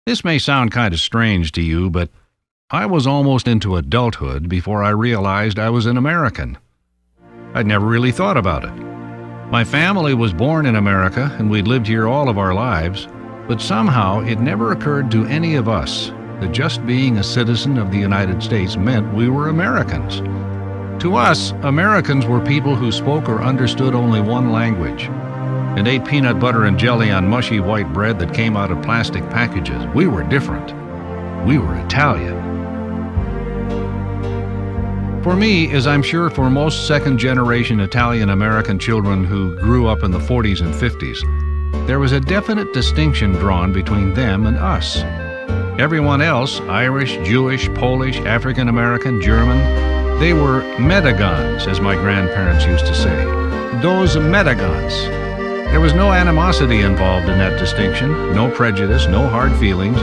This may sound kind of strange to you, but I was almost into adulthood before I realized I was an American. I'd never really thought about it. My family was born in America and we'd lived here all of our lives, but somehow it never occurred to any of us that just being a citizen of the United States meant we were Americans. To us, Americans were people who spoke or understood only one language and ate peanut butter and jelly on mushy white bread that came out of plastic packages. We were different. We were Italian. For me, as I'm sure for most second-generation Italian-American children who grew up in the 40s and 50s, there was a definite distinction drawn between them and us. Everyone else, Irish, Jewish, Polish, African-American, German, they were Medagons, as my grandparents used to say. Those Medagons. There was no animosity involved in that distinction, no prejudice, no hard feelings,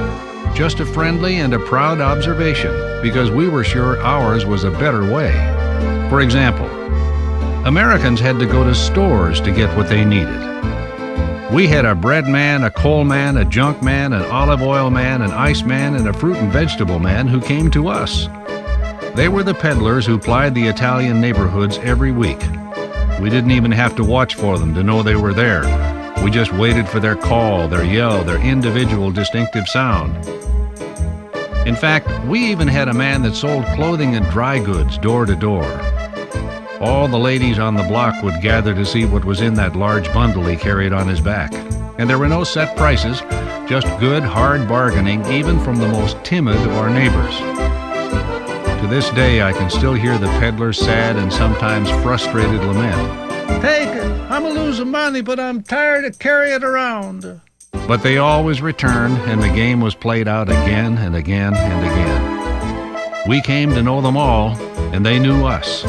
just a friendly and a proud observation, because we were sure ours was a better way. For example, Americans had to go to stores to get what they needed. We had a bread man, a coal man, a junk man, an olive oil man, an ice man, and a fruit and vegetable man who came to us. They were the peddlers who plied the Italian neighborhoods every week. We didn't even have to watch for them to know they were there. We just waited for their call, their yell, their individual distinctive sound. In fact, we even had a man that sold clothing and dry goods door to door. All the ladies on the block would gather to see what was in that large bundle he carried on his back. And there were no set prices, just good, hard bargaining, even from the most timid of our neighbors. To this day, I can still hear the peddler's sad and sometimes frustrated lament. "Take it! I'm a-losing money, but I'm tired of carrying it around." But they always returned, and the game was played out again and again and again. We came to know them all, and they knew us.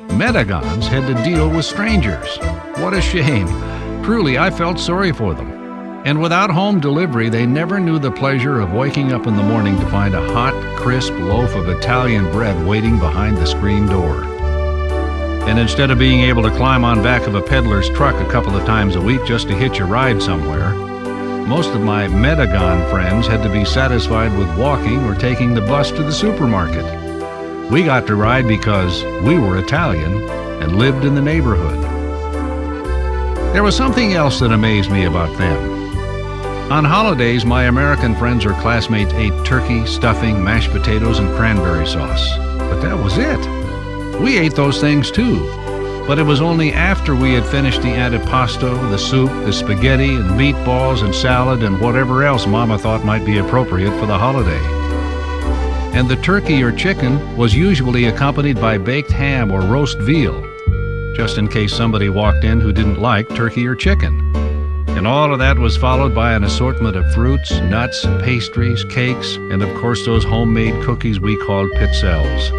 Medagons had to deal with strangers. What a shame. Truly, I felt sorry for them. And without home delivery, they never knew the pleasure of waking up in the morning to find a hot, crisp loaf of Italian bread waiting behind the screen door. And instead of being able to climb on back of a peddler's truck a couple of times a week just to hitch a ride somewhere, most of my Medagon friends had to be satisfied with walking or taking the bus to the supermarket. We got to ride because we were Italian and lived in the neighborhood. There was something else that amazed me about them. On holidays, my American friends or classmates ate turkey, stuffing, mashed potatoes, and cranberry sauce. But that was it. We ate those things too. But it was only after we had finished the antipasto, the soup, the spaghetti, and meatballs, and salad, and whatever else Mama thought might be appropriate for the holiday. And the turkey or chicken was usually accompanied by baked ham or roast veal, just in case somebody walked in who didn't like turkey or chicken. And all of that was followed by an assortment of fruits, nuts, pastries, cakes, and of course those homemade cookies we called pizzelles.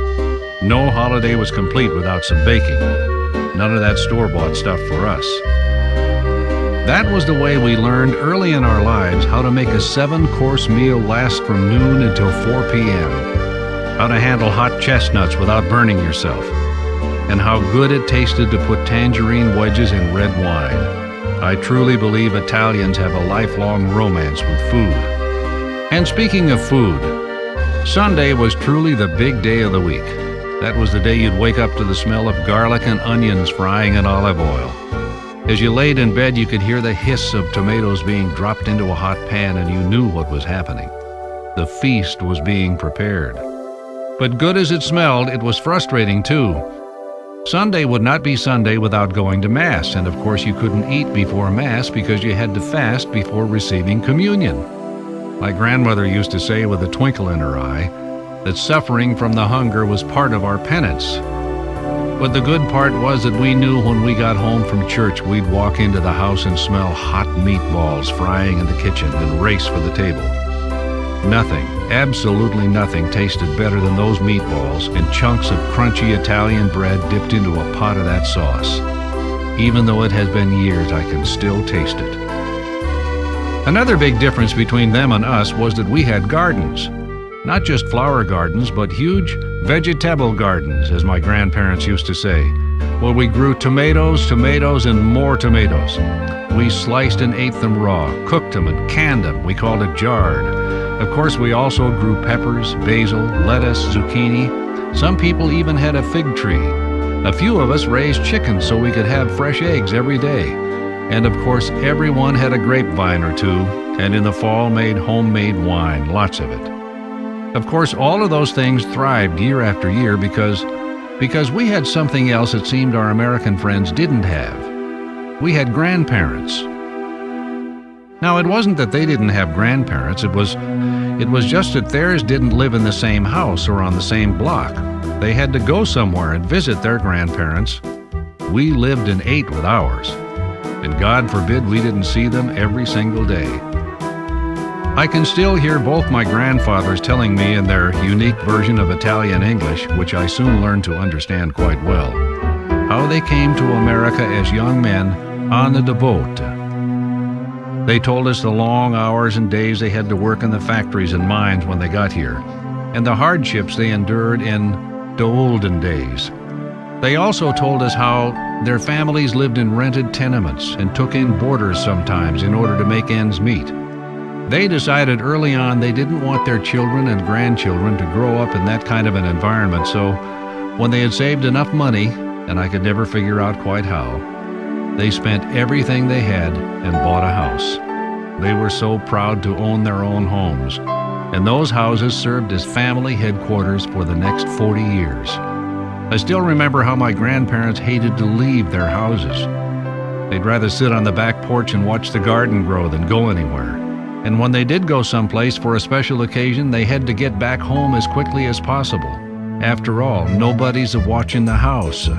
No holiday was complete without some baking. None of that store-bought stuff for us. That was the way we learned early in our lives how to make a 7-course meal last from noon until 4 p.m., how to handle hot chestnuts without burning yourself, and how good it tasted to put tangerine wedges in red wine. I truly believe Italians have a lifelong romance with food. And speaking of food, Sunday was truly the big day of the week. That was the day you'd wake up to the smell of garlic and onions frying in olive oil. As you laid in bed, you could hear the hiss of tomatoes being dropped into a hot pan, and you knew what was happening. The feast was being prepared. But good as it smelled, it was frustrating too. Sunday would not be Sunday without going to Mass, and of course you couldn't eat before Mass because you had to fast before receiving communion. My grandmother used to say with a twinkle in her eye that suffering from the hunger was part of our penance. But the good part was that we knew when we got home from church we'd walk into the house and smell hot meatballs frying in the kitchen and race for the table. Nothing, absolutely nothing tasted better than those meatballs and chunks of crunchy Italian bread dipped into a pot of that sauce. Even though it has been years, I can still taste it. Another big difference between them and us was that we had gardens. Not just flower gardens, but huge vegetable gardens, as my grandparents used to say, where we grew tomatoes, and more tomatoes. we sliced and ate them raw, cooked them and canned them. We called it jarred. Of course, we also grew peppers, basil, lettuce, zucchini. Some people even had a fig tree. A few of us raised chickens so we could have fresh eggs every day. And of course, everyone had a grapevine or two, and in the fall made homemade wine, lots of it. Of course, all of those things thrived year after year because we had something else it seemed our American friends didn't have. We had grandparents. Now, it wasn't that they didn't have grandparents, it was just that theirs didn't live in the same house or on the same block. They had to go somewhere and visit their grandparents. We lived and ate with ours, and God forbid we didn't see them every single day. I can still hear both my grandfathers telling me in their unique version of Italian English, which I soon learned to understand quite well, how they came to America as young men on the boat. They told us the long hours and days they had to work in the factories and mines when they got here, and the hardships they endured in the olden days. They also told us how their families lived in rented tenements and took in boarders sometimes in order to make ends meet. They decided early on they didn't want their children and grandchildren to grow up in that kind of an environment, so when they had saved enough money, and I could never figure out quite how, they spent everything they had and bought a house. They were so proud to own their own homes, and those houses served as family headquarters for the next 40 years. I still remember how my grandparents hated to leave their houses. They'd rather sit on the back porch and watch the garden grow than go anywhere. And when they did go someplace for a special occasion, they had to get back home as quickly as possible. After all, nobody's watching the house.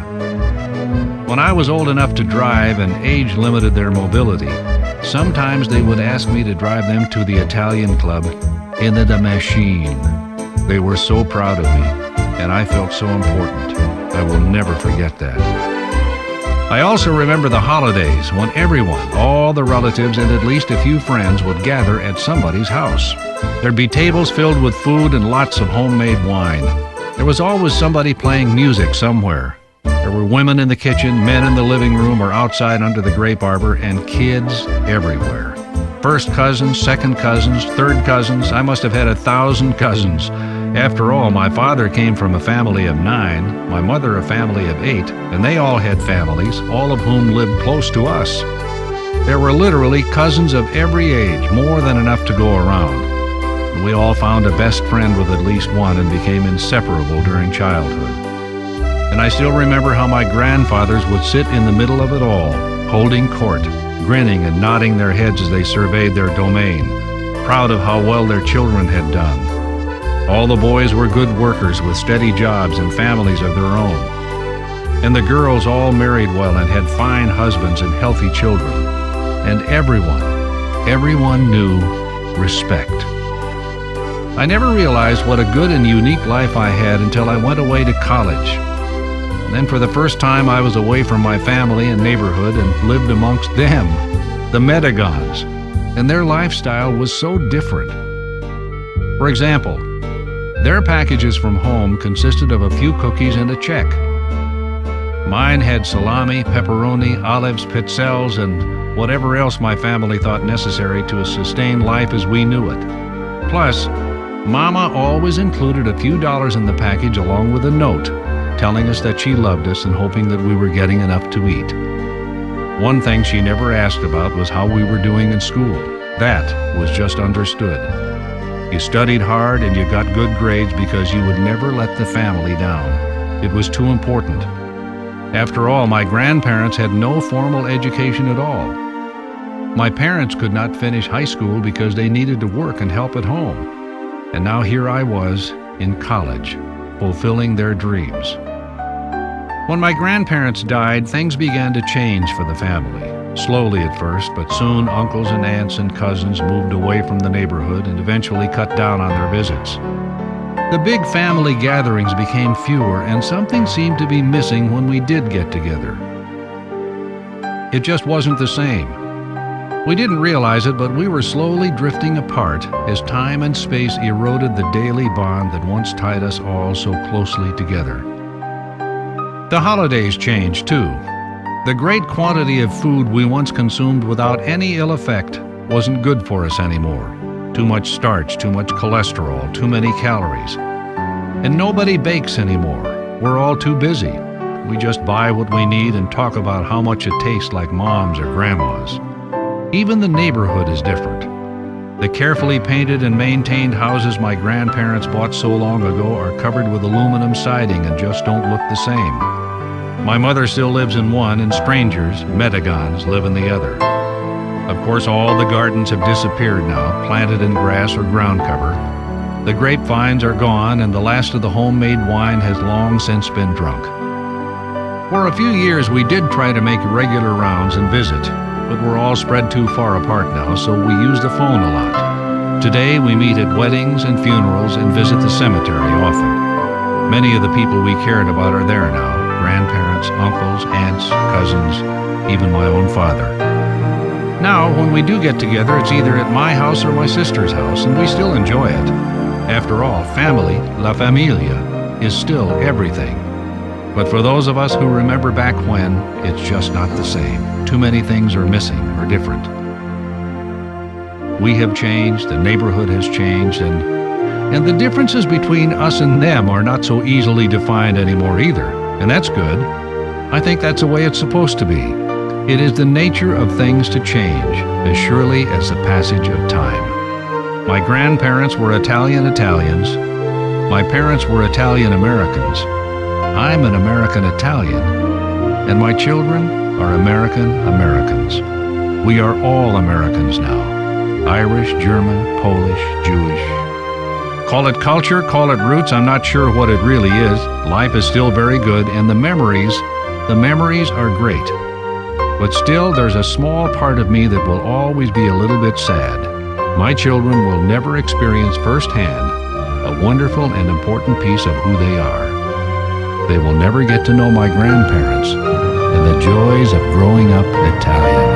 When I was old enough to drive and age limited their mobility, sometimes they would ask me to drive them to the Italian club in the machine. They were so proud of me, and I felt so important. I will never forget that. I also remember the holidays when everyone, all the relatives and at least a few friends would gather at somebody's house. There'd be tables filled with food and lots of homemade wine. There was always somebody playing music somewhere. There were women in the kitchen, men in the living room or outside under the grape arbor, and kids everywhere. First cousins, second cousins, third cousins. I must have had 1,000 cousins. After all, my father came from a family of 9, my mother a family of 8, and they all had families, all of whom lived close to us. There were literally cousins of every age, more than enough to go around. And we all found a best friend with at least one and became inseparable during childhood. And I still remember how my grandfathers would sit in the middle of it all, holding court, grinning and nodding their heads as they surveyed their domain, proud of how well their children had done. All the boys were good workers with steady jobs and families of their own. And the girls all married well and had fine husbands and healthy children. And everyone knew respect. I never realized what a good and unique life I had until I went away to college. And then for the first time I was away from my family and neighborhood and lived amongst them, the Medagons. And their lifestyle was so different. For example, their packages from home consisted of a few cookies and a check. Mine had salami, pepperoni, olives, pizzelles, and whatever else my family thought necessary to sustain life as we knew it. Plus, Mama always included a few dollars in the package along with a note, telling us that she loved us and hoping that we were getting enough to eat. One thing she never asked about was how we were doing in school. That was just understood. You studied hard and you got good grades because you would never let the family down. It was too important. After all, my grandparents had no formal education at all. My parents could not finish high school because they needed to work and help at home. And now here I was in college, fulfilling their dreams. When my grandparents died, things began to change for the family. Slowly at first, but soon uncles and aunts and cousins moved away from the neighborhood and eventually cut down on their visits. The big family gatherings became fewer, and something seemed to be missing when we did get together. It just wasn't the same. We didn't realize it, but we were slowly drifting apart as time and space eroded the daily bond that once tied us all so closely together. The holidays changed too. The great quantity of food we once consumed without any ill effect wasn't good for us anymore. Too much starch, too much cholesterol, too many calories. And nobody bakes anymore. We're all too busy. We just buy what we need and talk about how much it tastes like mom's or grandma's. Even the neighborhood is different. The carefully painted and maintained houses my grandparents bought so long ago are covered with aluminum siding and just don't look the same. My mother still lives in one, and strangers, Metagons, live in the other. Of course, all the gardens have disappeared now, planted in grass or ground cover. The grapevines are gone, and the last of the homemade wine has long since been drunk. For a few years, we did try to make regular rounds and visit, but we're all spread too far apart now, so we use the phone a lot. Today, we meet at weddings and funerals and visit the cemetery often. Many of the people we cared about are there now. Grandparents, uncles, aunts, cousins, even my own father. Now, when we do get together, it's either at my house or my sister's house, and we still enjoy it. After all, family, la familia, is still everything. But for those of us who remember back when, it's just not the same. Too many things are missing or different. We have changed, the neighborhood has changed, and the differences between us and them are not so easily defined anymore either. And that's good. I think that's the way it's supposed to be. It is the nature of things to change, as surely as the passage of time. My grandparents were Italians. My parents were Italian-Americans. I'm an American-Italian, and my children are American-Americans. We are all Americans now. Irish, German, Polish, Jewish. Call it culture, call it roots, I'm not sure what it really is. Life is still very good, and the memories are great. But still, there's a small part of me that will always be a little bit sad. My children will never experience firsthand a wonderful and important piece of who they are. They will never get to know my grandparents and the joys of growing up Italian.